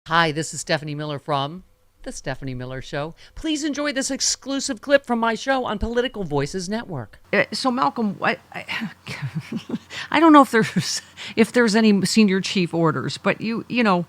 Hi, this is Stephanie Miller from The Stephanie Miller Show. Please enjoy this exclusive clip from my show on Political Voices Network. So, Malcolm, I don't know if there's any senior chief orders, but you know.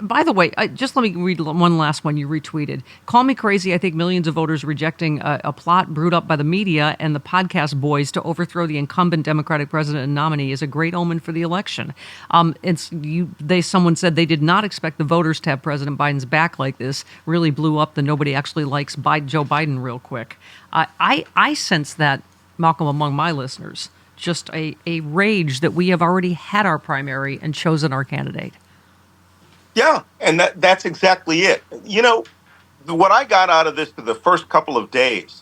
By the way, just let me read one last one you retweeted. Call me crazy. I think millions of voters rejecting a plot brewed up by the media and the podcast boys to overthrow the incumbent Democratic president and nominee is a great omen for the election. Someone said they did not expect the voters to have President Biden's back like this. Really blew up the nobody actually likes Joe Biden real quick. I sense that, Malcolm, among my listeners, just a rage that we have already had our primary and chosen our candidate. Yeah, and that's exactly it. You know, what I got out of this for the first couple of days,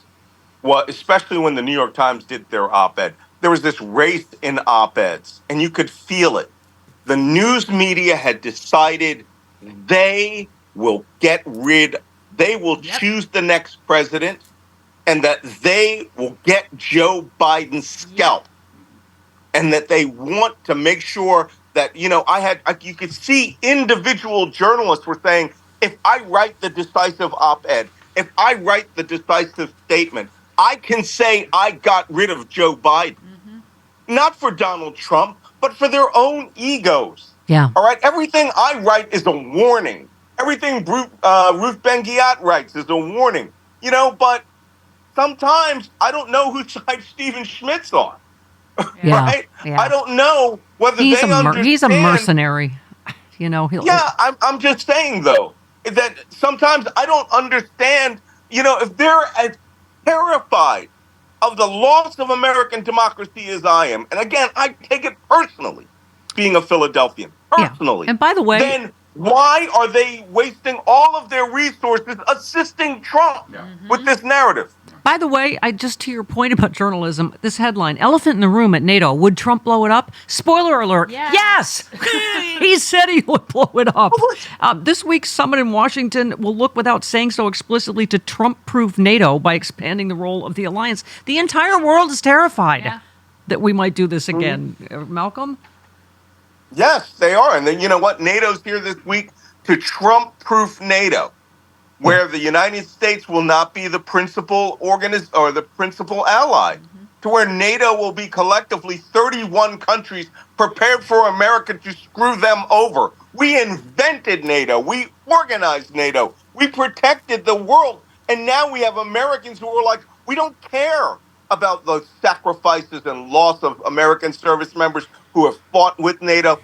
especially when the New York Times did their op-ed, there was this race in op-eds, and you could feel it. The news media had decided they will choose the next president, and that they will get Joe Biden's scalp, and that they want to make sure that, you could see individual journalists were saying, if I write the decisive op-ed, if I write the decisive statement, I can say I got rid of Joe Biden. Mm-hmm. Not for Donald Trump, but for their own egos. Yeah. All right. Everything I write is a warning. Everything Ruth Ben-Ghiat writes is a warning. But sometimes I don't know whose side Stephen Schmidt's on. Yeah, right? Yeah. I don't know whether they understand. He's a mercenary. I'm just saying, though, that sometimes I don't understand, if they're as terrified of the loss of American democracy as I am. And again, I take it personally, being a Philadelphian, personally. Yeah. And by the way, then why are they wasting all of their resources assisting Trump with this narrative? By the way, just to your point about journalism, this headline, elephant in the room at NATO, would Trump blow it up? Spoiler alert, yes! He said he would blow it up. This week's summit in Washington will look, without saying so explicitly, to Trump-proof NATO by expanding the role of the alliance. The entire world is terrified that we might do this again. Malcolm? Yes, they are. And then you know what? NATO's here this week to Trump-proof NATO, where the United States will not be the principal the principal ally, to where NATO will be collectively 31 countries prepared for America to screw them over. We invented NATO. We organized NATO. We protected the world. And now we have Americans who are like, we don't care about the sacrifices and loss of American service members who have fought with NATO,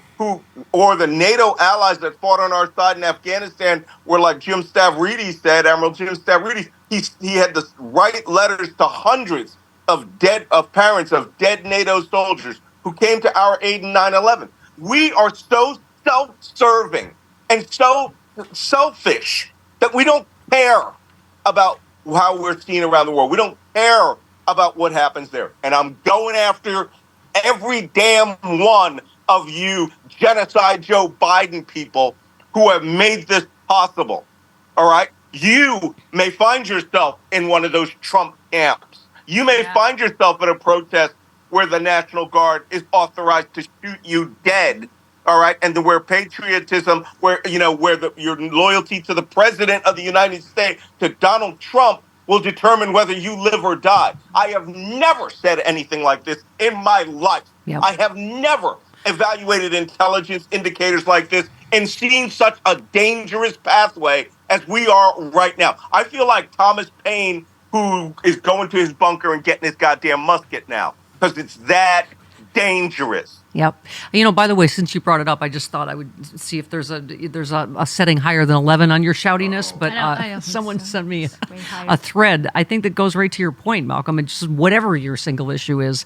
or the NATO allies that fought on our side in Afghanistan, where, like Jim Stavridis said, Admiral Jim Stavridis, he had to write letters to hundreds of parents of dead NATO soldiers who came to our aid in 9/11. We are so self-serving and so selfish that we don't care about how we're seen around the world. We don't care about what happens there. And I'm going after every damn one of you genocide Joe Biden people who have made this possible. All right? You may find yourself in one of those Trump camps. You may find yourself at a protest where the National Guard is authorized to shoot you dead. All right? And where patriotism, where your loyalty to the president of the United States, to Donald Trump, will determine whether you live or die. I have never said anything like this in my life. Yep. I have never evaluated intelligence indicators like this and seen such a dangerous pathway as we are right now. I feel like Thomas Paine, who is going to his bunker and getting his goddamn musket now, because it's that dangerous. Yep. By the way, since you brought it up, I just thought I would see if there's a setting higher than 11 on your shoutiness. But someone sent me a thread, I think, that goes right to your point, Malcolm. And just whatever your single issue is,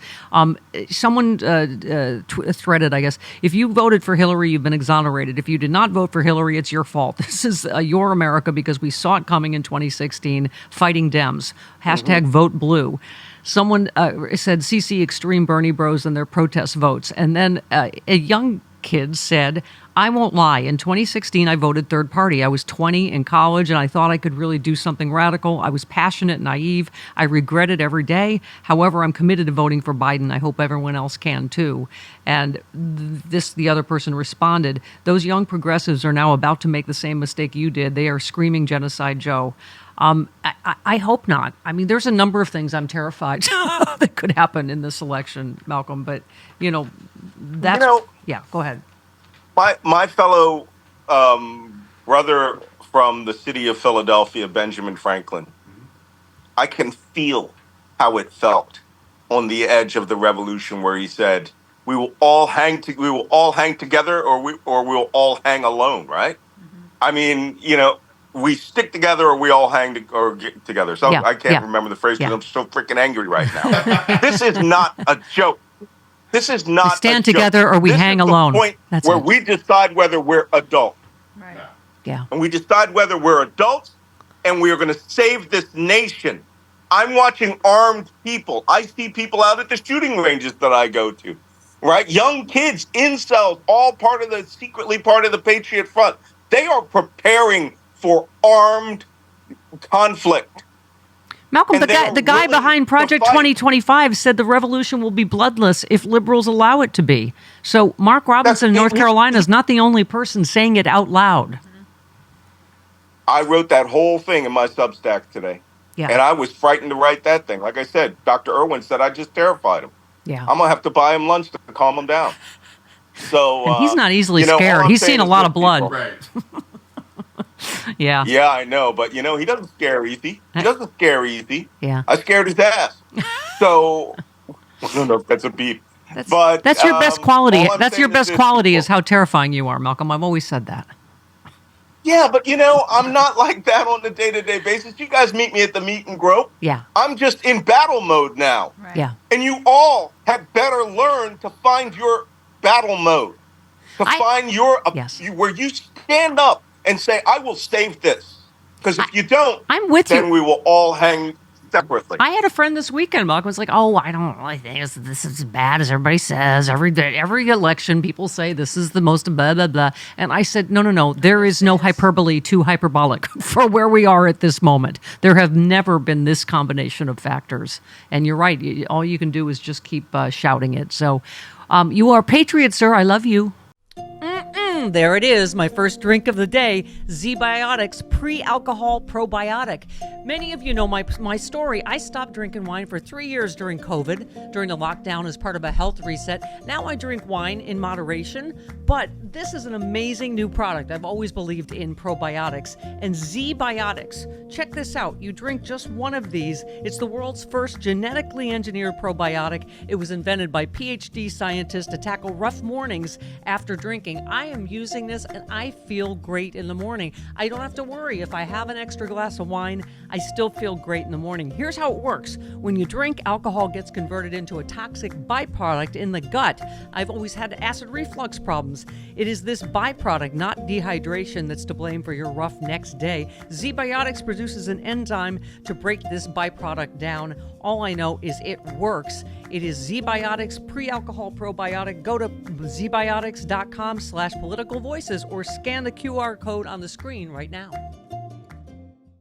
someone threaded, I guess, if you voted for Hillary, you've been exonerated. If you did not vote for Hillary, it's your fault. This is your America because we saw it coming in 2016, fighting Dems. Hashtag vote blue. Someone said CC extreme Bernie bros and their protest votes. And then a young kids said, I won't lie. In 2016, I voted third party. I was 20 in college, and I thought I could really do something radical. I was passionate and naive. I regret it every day. However, I'm committed to voting for Biden. I hope everyone else can, too. And the other person responded, those young progressives are now about to make the same mistake you did. They are screaming Genocide Joe. I hope not. I mean, there's a number of things I'm terrified that could happen in this election, Malcolm. But, that's... Yeah, go ahead. My fellow brother from the city of Philadelphia, Benjamin Franklin, I can feel how it felt on the edge of the revolution, where he said, "We will all hang together, or we'll all hang alone." Right? I mean, we stick together, or we all or get together. So I can't remember the phrase because I'm so freaking angry right now. This is not a joke. This is not we stand together or we hang alone. That's where we decide whether we're adults. Right. Yeah. And we decide whether we're adults, and we are going to save this nation. I'm watching armed people. I see people out at the shooting ranges that I go to, right? Young kids, incels, all secretly part of the Patriot Front. They are preparing for armed conflict. Malcolm, the guy behind Project 2025 said the revolution will be bloodless if liberals allow it to be. So Mark Robinson in North Carolina is not the only person saying it out loud. I wrote that whole thing in my Substack today. Yeah. And I was frightened to write that thing. Like I said, Dr. Irwin said I just terrified him. Yeah. I'm going to have to buy him lunch to calm him down. So and he's not easily scared. He's seen a lot of blood. Right. Yeah. Yeah, I know. But, he doesn't scare easy. Yeah. I scared his ass. So, I don't know if that's a beep. That's your best quality. That's your best quality is people. how terrifying you are, Malcolm. I've always said that. Yeah, but, I'm not like that on a day-to-day basis. You guys meet me at the meet and grope. Yeah. I'm just in battle mode now. Right. Yeah. And you all have better learned to find your battle mode. Find your where you stand up and say, I will save this. Because if you don't, I'm with then you. we will all hang separately. I had a friend this weekend, Malcolm, was like, oh, I don't really think this is as bad as everybody says. Every election, people say this is the most blah, blah, blah. And I said, no. There is no hyperbole too hyperbolic for where we are at this moment. There have never been this combination of factors. And you're right. All you can do is just keep shouting it. So you are a patriot, sir. I love you. There it is, my first drink of the day, Z-Biotics Pre-Alcohol Probiotic. Many of you know my story. I stopped drinking wine for 3 years during COVID, during the lockdown as part of a health reset. Now I drink wine in moderation, but this is an amazing new product. I've always believed in probiotics. And Z-Biotics, check this out. You drink just one of these. It's the world's first genetically engineered probiotic. It was invented by PhD scientists to tackle rough mornings after drinking. I am using this and I feel great in the morning. I don't have to worry if I have an extra glass of wine, I still feel great in the morning. Here's how it works. When you drink, alcohol gets converted into a toxic byproduct in the gut. I've always had acid reflux problems. It is this byproduct, not dehydration, that's to blame for your rough next day. Z-Biotics produces an enzyme to break this byproduct down. All I know is it works. It is Z-Biotics Pre-Alcohol Probiotic. Go to zbiotics.com/politicalvoices or scan the QR code on the screen right now.